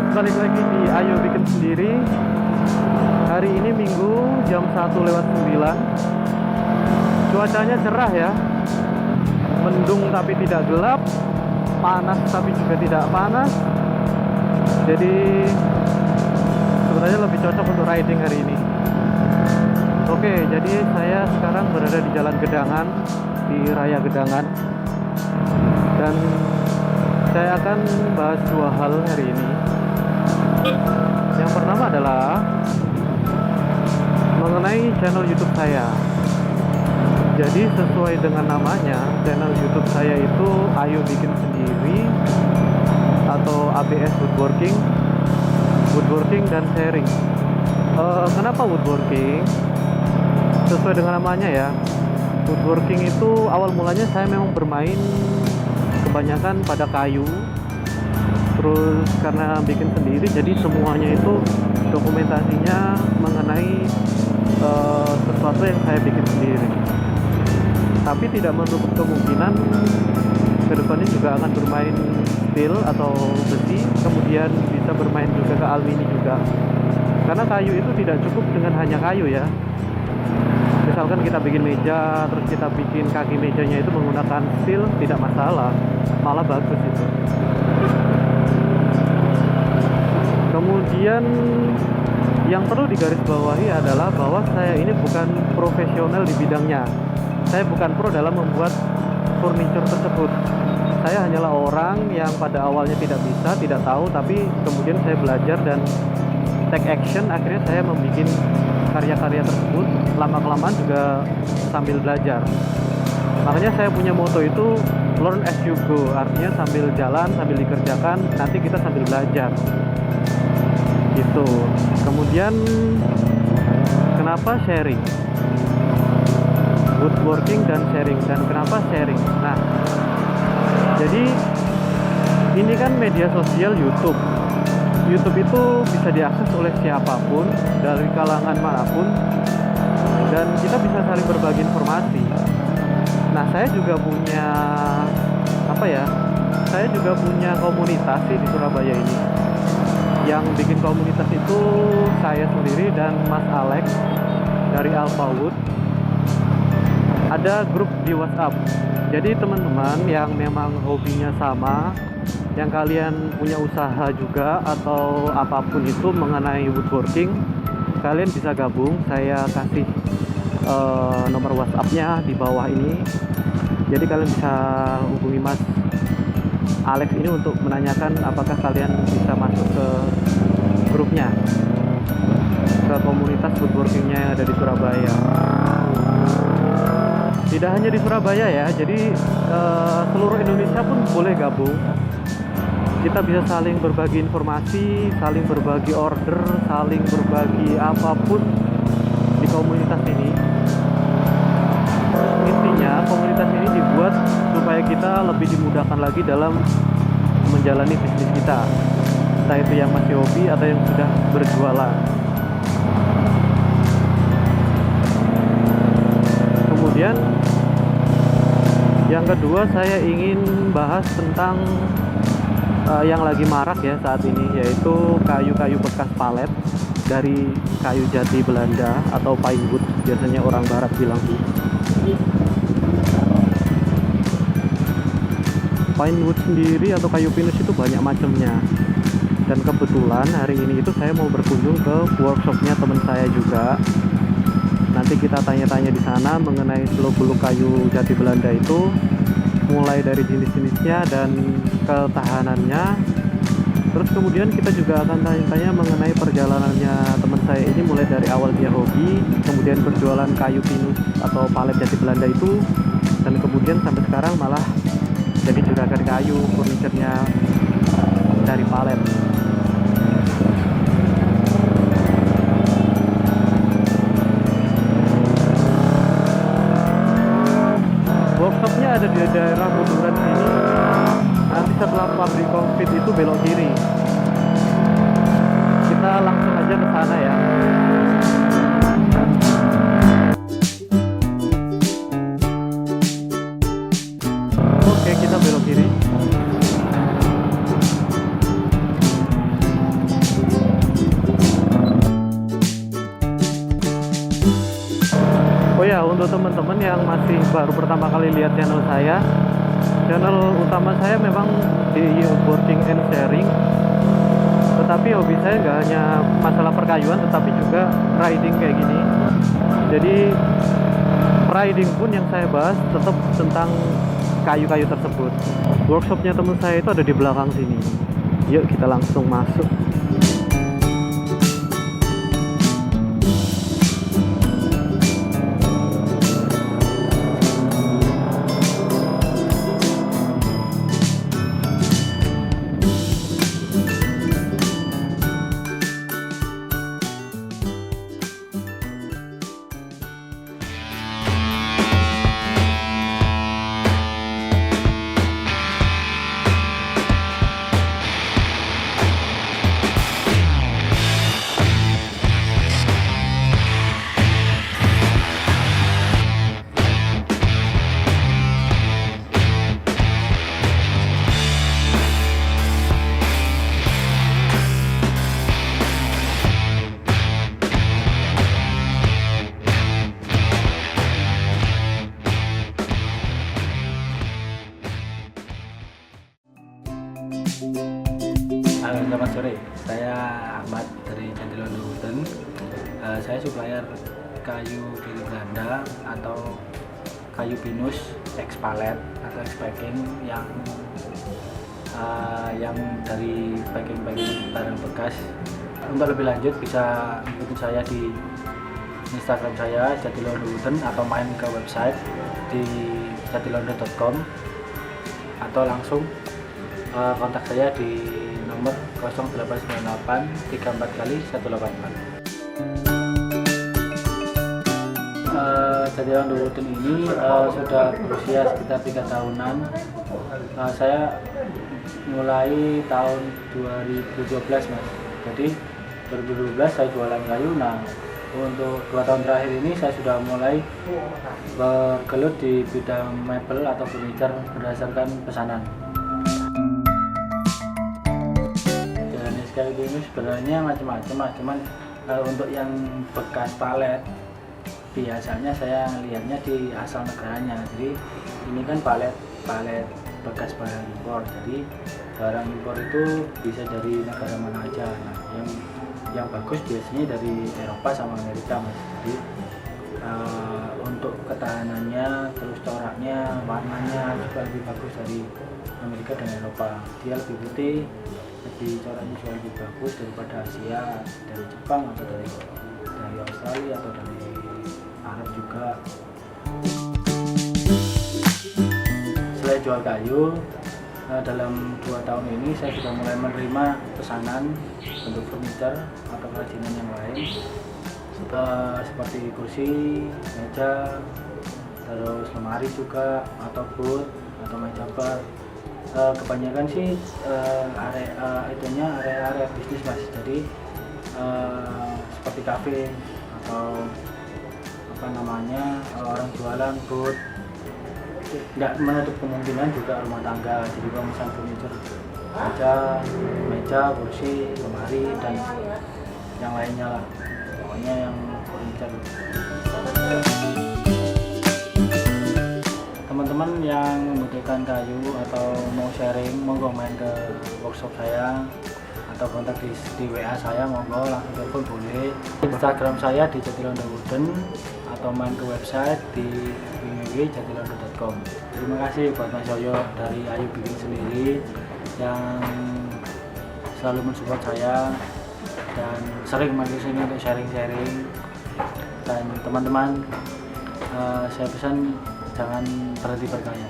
balik lagi di Ayo Bikin Sendiri. Hari ini Minggu jam 1:09. Cuacanya cerah ya. Mendung tapi tidak gelap, panas tapi juga tidak panas. Jadi sebenarnya lebih cocok untuk riding hari ini. Oke, jadi saya sekarang berada di Jalan Gedangan, di Raya Gedangan. Dan saya akan bahas dua hal hari ini. Yang pertama adalah mengenai channel YouTube saya. Jadi sesuai dengan namanya, channel YouTube saya itu Ayo Bikin Sendiri atau ABS Woodworking dan Sharing. Kenapa woodworking? Sesuai dengan namanya ya. Woodworking itu awal mulanya saya memang bermain kebanyakan pada kayu. Terus karena bikin sendiri, jadi semuanya itu dokumentasinya mengenai sesuatu yang saya bikin sendiri. Tapi tidak menutup kemungkinan kedepannya juga akan bermain steel atau besi, kemudian bisa bermain juga ke alumini juga. Karena kayu itu tidak cukup dengan hanya kayu ya. Misalkan kita bikin meja, terus kita bikin kaki mejanya itu menggunakan steel, tidak masalah, malah bagus itu. Kemudian yang perlu digarisbawahi adalah bahwa saya ini bukan profesional di bidangnya. Saya bukan pro dalam membuat furniture tersebut. Saya hanyalah orang yang pada awalnya tidak bisa, tidak tahu, tapi kemudian saya belajar dan take action. Akhirnya saya membuat karya-karya tersebut. Lama-kelamaan juga sambil belajar. Makanya saya punya moto itu learn as you go. Artinya sambil jalan, sambil dikerjakan, nanti kita sambil belajar. Gitu. Kemudian kenapa sharing? Woodworking dan sharing. Dan kenapa sharing? Nah, jadi ini kan media sosial YouTube. YouTube itu bisa diakses oleh siapapun dari kalangan manapun, dan kita bisa saling berbagi informasi. Nah, saya juga punya Saya juga punya komunitas di Surabaya ini. Yang bikin komunitas itu saya sendiri dan Mas Alex dari Alpha Wood. Ada grup di WhatsApp. Jadi teman-teman yang memang hobinya sama, yang kalian punya usaha juga atau apapun itu mengenai woodworking, kalian bisa gabung. Saya kasih nomor WhatsApp-nya di bawah ini. Jadi kalian bisa hubungi Mas Alex ini untuk menanyakan apakah kalian bisa masuk ke grupnya, ke komunitas woodworkingnya yang ada di Surabaya. Tidak hanya di Surabaya ya, jadi seluruh Indonesia pun boleh gabung. Kita bisa saling berbagi informasi, saling berbagi order, saling berbagi apapun di komunitas ini. Intinya komunitas ini dibuat supaya kita lebih dimudahkan lagi dalam menjalani bisnis kita, entah itu yang masih hobi atau yang sudah berjualan. Kemudian yang kedua, saya ingin bahas tentang yang lagi marak ya saat ini, yaitu kayu-kayu bekas palet dari kayu jati Belanda atau pine wood, biasanya orang barat bilang. Pine wood sendiri atau kayu pinus itu banyak macamnya. Dan kebetulan hari ini itu saya mau berkunjung ke workshopnya teman saya juga. Nanti kita tanya-tanya di sana mengenai seluk-beluk kayu jati Belanda itu, mulai dari jenis-jenisnya dan ketahanannya. Terus kemudian kita juga akan tanya-tanya mengenai perjalanannya teman saya ini, mulai dari awal dia hobi, kemudian berjualan kayu pinus atau palet jati Belanda itu, dan kemudian sampai sekarang malah jadi juragan kayu, furniturnya dari palet. Workshopnya ada di daerah Buduran sini. Nanti setelah pabrik konkrit itu belok kiri. Kita langsung aja ke sana ya. Oke, kita belok kiri. untuk teman-teman yang masih baru pertama kali lihat channel saya, channel utama saya memang di woodworking and sharing, tetapi hobi saya nggak hanya masalah perkayuan tetapi juga riding kayak gini. Jadi riding pun yang saya bahas tetap tentang kayu-kayu tersebut. Workshopnya teman saya itu ada di belakang sini. Yuk kita langsung masuk. Halo, selamat sore. Saya Ahmad dari Jatilondo Wooden. Saya supplier kayu dari Belanda atau kayu pinus, ex palet atau ex packing yang dari packing barang bekas. Untuk lebih lanjut bisa ikuti saya di Instagram saya Jatilondo Wooden atau main ke website di jatilondo.com atau langsung kontak saya di nomor 0898 34 kali 184. Jatilondo Wooden ini sudah berusia sekitar 3 tahunan. Saya mulai tahun 2012 Mas. Jadi 2012 saya jualan kayu. Nah, untuk 2 tahun terakhir ini saya sudah mulai bergelut di bidang mebel atau furniture berdasarkan pesanan. Jenis kayu ini sebenarnya macam-macam Mas, cuman untuk yang bekas palet biasanya saya lihatnya di asal negaranya. Jadi ini kan palet bekas barang impor, jadi barang impor itu bisa dari negara mana aja. Nah, yang bagus biasanya dari Eropa sama Amerika Mas. Jadi untuk ketahanannya, terus coraknya, warnanya juga lebih bagus dari Amerika dan Eropa. Dia lebih putih, lebih coraknya juga lebih bagus daripada Asia, dari Jepang atau dari Australia atau dari Arab juga. Selain jual kayu, dalam 2 tahun ini saya sudah mulai menerima pesanan untuk furniture atau kerajinan yang lain, seperti kursi, meja, terus lemari juga, atau booth atau meja bar. Kebanyakan sih area bisnis Mas. Jadi seperti kafe atau orang jualan booth. Nggak menutup kemungkinan juga rumah tangga. Jadi kalau misalnya furniture, meja, kursi, lemari dan yang lainnya lah, pokoknya yang furniture. Teman-teman yang membutuhkan kayu atau mau sharing, monggo main ke workshop saya atau kontak di WA saya, monggo langsung telepon boleh. Instagram saya di Jatilondo Wooden atau main ke website di www.jatilondo.com. Terima kasih buat Mas Yoyo dari Ayu Bikin Sendiri yang selalu mensupport saya dan sering main ke sini untuk sharing-sharing. Dan teman-teman, saya pesan jangan berhenti berkarya.